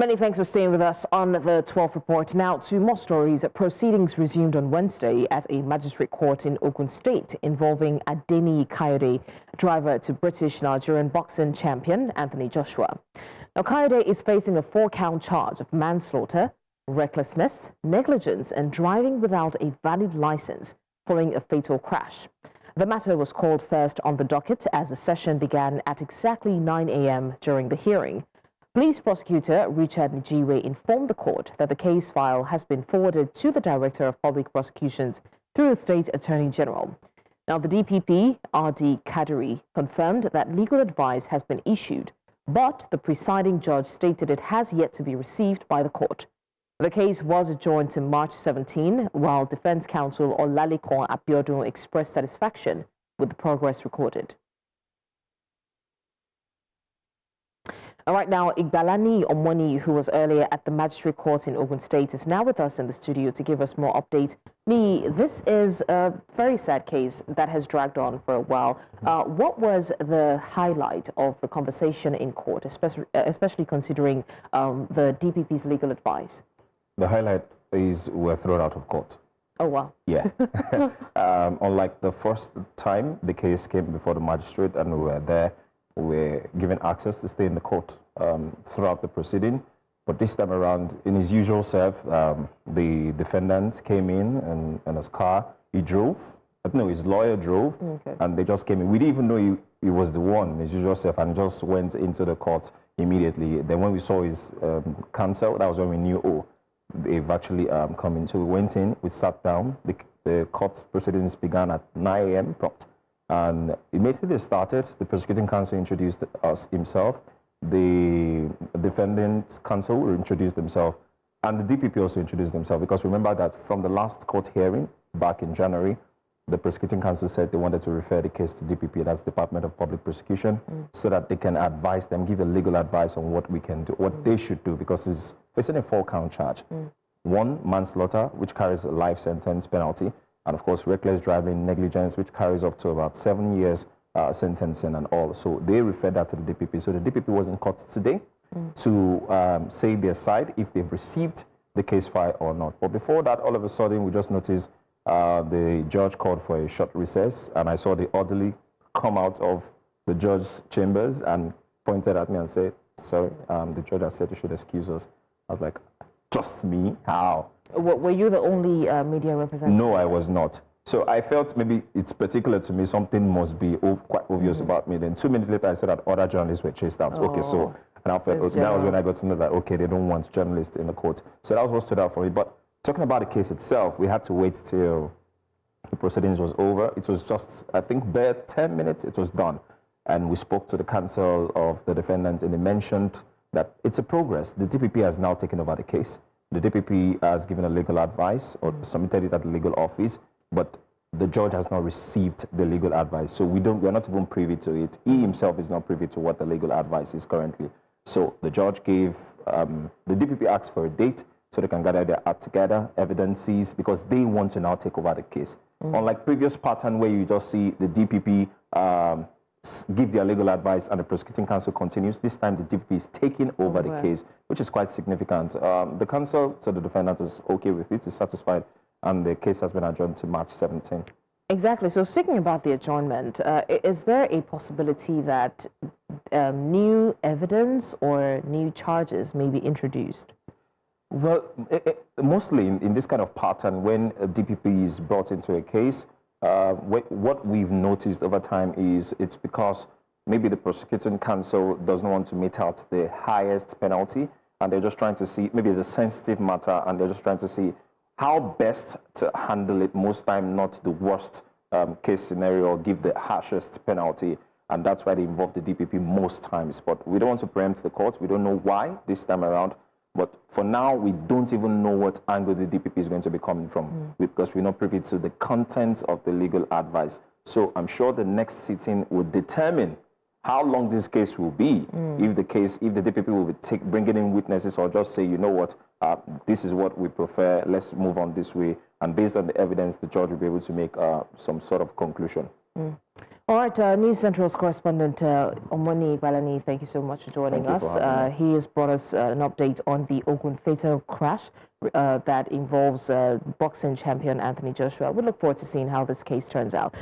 Many thanks for staying with us on the 12th report. Now to more stories. Proceedings resumed on Wednesday at a magistrate court in Ogun State involving Adeni Kayode, driver to British-Nigerian boxing champion Anthony Joshua. Now Kayode is facing a 4-count charge of manslaughter, recklessness, negligence and driving without a valid license following a fatal crash. The matter was called first on the docket as the session began at exactly 9 a.m. during the hearing. Police prosecutor Richard Nijiwe informed the court that the case file has been forwarded to the Director of Public Prosecutions through the State Attorney General. Now, the DPP, R.D. Kadiri, confirmed that legal advice has been issued, but the presiding judge stated it has yet to be received by the court. The case was adjourned to March 17, while Defense Counsel Olalikon Abiodun expressed satisfaction with the progress recorded. All right, now, Igbalani Omoni, who was earlier at the magistrate court in Ogun State, is now with us in the studio to give us more updates. Ni, this is a very sad case that has dragged on for a while. What was the highlight of the conversation in court, especially considering the DPP's legal advice? The highlight is we're thrown out of court. Oh, wow. Yeah. Unlike the first time the case came before the magistrate and we were there, we're given access to stay in the court throughout the proceeding. But this time around, in his usual self, the defendant came in and his car, he drove. No, his lawyer drove, and they just came in. We didn't even know he was the one, his usual self, and just went into the court immediately. Then when we saw his counsel, that was when we knew, oh, they've actually come in. So we went in, we sat down. The court proceedings began at 9 a.m. prompt. And immediately they started, the prosecuting counsel introduced us himself, the defendant counsel introduced himself, and the DPP also introduced himself, because remember that from the last court hearing back in January, the prosecuting counsel said they wanted to refer the case to DPP, that's Department of Public Prosecution, so that they can advise them, give a legal advice on what we can do, what they should do, because it's facing a 4-count charge. 1, manslaughter, which carries a life sentence penalty, and of course, reckless driving, negligence, which carries up to about 7 years sentencing and all. So they referred that to the DPP. So the DPP was in court today to say their side, if they've received the case file or not. But before that, all of a sudden, we just noticed the judge called for a short recess, and I saw the orderly come out of the judge's chambers and pointed at me and said, sorry, the judge has said you should excuse us. I was like, just me? How? Were you the only media representative? No, I was not. So I felt maybe it's particular to me, something must be quite obvious about me. Then 2 minutes later, I saw that other journalists were chased out. Okay, so and I felt, okay, that was when I got to know that, okay, they don't want journalists in the court. So that was what stood out for me. But talking about the case itself, we had to wait till the proceedings was over. It was just, I think, bare 10 minutes, it was done. And we spoke to the counsel of the defendant, and they mentioned that it's a progress. The DPP has now taken over the case. The DPP has given a legal advice or submitted it at the legal office, but the judge has not received the legal advice. So we're not even privy to it. He himself is not privy to what the legal advice is currently. So the judge gave, the DPP asked for a date so they can gather their act together, evidences, because they want to now take over the case. Unlike previous pattern where you just see the DPP give their legal advice and the prosecuting counsel continues, this time the DPP is taking over the case, which is quite significant. The counsel to the defendant is okay with it, is satisfied, and the case has been adjourned to March 17. Exactly. So speaking about the adjournment, is there a possibility that new evidence or new charges may be introduced? Well, mostly in this kind of pattern, when a DPP is brought into a case, what we've noticed over time is it's because maybe the prosecuting counsel doesn't want to mete out the highest penalty, and they're just trying to see, maybe it's a sensitive matter, and they're just trying to see how best to handle it, most time not the worst case scenario, or give the harshest penalty, and that's why they involve the DPP most times. But we don't want to preempt the court. We don't know why this time around. But for now, we don't even know what angle the DPP is going to be coming from, because we're not privy to the content of the legal advice. So I'm sure the next sitting will determine how long this case will be, if the DPP will be bringing in witnesses, or just say, you know what, this is what we prefer, let's move on this way. And based on the evidence, the judge will be able to make some sort of conclusion. All right, News Central's correspondent Omoni Balani, thank you so much for joining us. He has brought us an update on the Ogun fatal crash that involves boxing champion Anthony Joshua. We look forward to seeing how this case turns out.